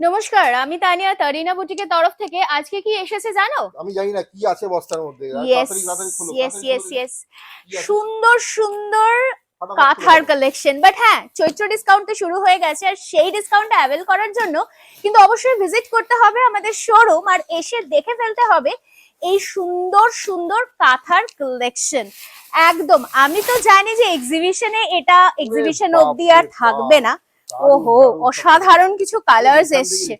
নমস্কার, আমি তানিয়া তারিনা বুটিকের তরফ থেকে। আজকে কি এসেছে জানো? আমি জানি না কি আছে বস্তার মধ্যে। ইয়েস তাড়াতাড়ি তাড়াতাড়ি খোলো, ইয়েস তাড়াতাড়ি ইয়েস খোলো। ইয়েস কি আছে? সুন্দর সুন্দর ফাটাফাট খুলে কাঁথার দাও। কালেকশন। বাট হ্যাঁ, চৈত্র ডিসকাউন্ট তো শুরু হয়ে গেছে, আর সেই ডিসকাউন্ট অ্যাভেল করার জন্য কিন্তু অবশ্যই ভিজিট করতে হবে আমাদের শোরুম, আর এসে দেখে ফেলতে হবে এই সুন্দর সুন্দর কাঁথার কালেকশন। একদম, আমি তো জানি যে এটা এক্সিবিশন অবধি আর থাকবে না। ওহো, অসাধারণ কিছু কালার্স এসছে।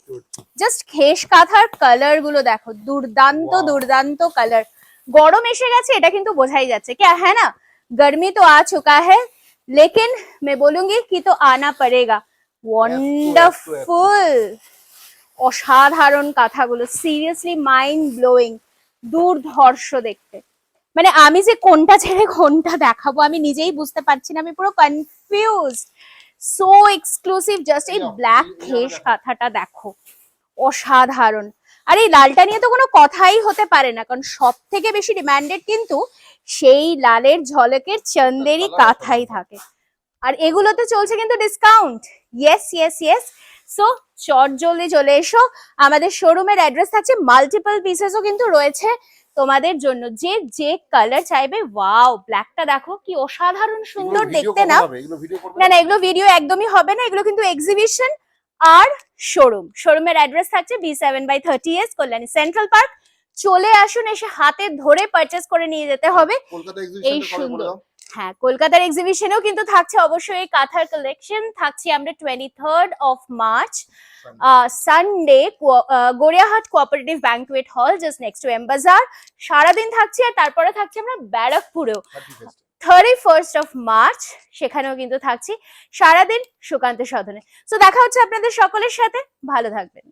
জাস্ট খেস কাঁথার কালার গুলো দেখো, দুর্দান্ত দুর্দান্ত কালার। গরম এসে গেছে, এটা কিন্তু বোঝাই যাচ্ছে কি, হ্যাঁ না? गर्मी तो आ चुका है, लेकिन मैं बोलूंगी कि तो आना पड़ेगा। ওয়ান্ডারফুল, অসাধারণ কাঁথাগুলো, সিরিয়াসলি মাইন্ড ব্লোয়িং, দুর্ধর্ষ দেখতে। মানে আমি যে কোনটা ছেড়ে কোনটা দেখাবো আমি নিজেই বুঝতে পারছি না, আমি পুরো কনফিউজড। সো এক্সক্লুসিভ, জাস্ট এই ব্ল্যাক খেস কাঁথাটা দেখো, অসাধারণ। আর এই লালটা নিয়ে তো কোনো কথাই হতে পারে না, কারণ সব থেকে বেশি ডিমান্ডেড কিন্তু সেই লালের ঝলকের চন্দেরি কাঁথাই থাকে। আর এগুলোতে চলছে কিন্তু discount. Yes yes yes. So চট জলদি চলে এসো, আমাদের শোরুমের অ্যাড্রেস থাকছে, মাল্টিপল পিসেসও কিন্তু রয়েছে তোমাদের জন্য, যে যে কালার চাইবে। ওয়াও, ব্ল্যাকটা দেখো কি অসাধারণ সুন্দর দেখতে না? না না, এগুলো ভিডিও একদমই হবে না, এগুলো কিন্তু এক্সিবিশন আর শোরুমের অ্যাড্রেস থাকছে B7/30S কল্যাণী সেন্ট্রাল পার্ক। চলে আসুন, এসে হাতে ধরে পারচেজ করে নিয়ে যেতে হবে এই সুন্দর। হ্যাঁ, কলকাতার এক্সিবিশনেও কিন্তু থাকছে অবশ্যই এই কাঁথার কালেকশন। থাকছি আমরা 23rd of March Sunday, Gariahat cooperative banquet hall, just next to M Bazar. সারাদিন থাকছি, আর তারপরে থাকছি আমরা ব্যারাকপুরেও 31st of March, সেখানেও কিন্তু থাকছি সারাদিন সুকান্ত সদনে। তো দেখা হচ্ছে আপনাদের সকলের সাথে, ভালো থাকবেন।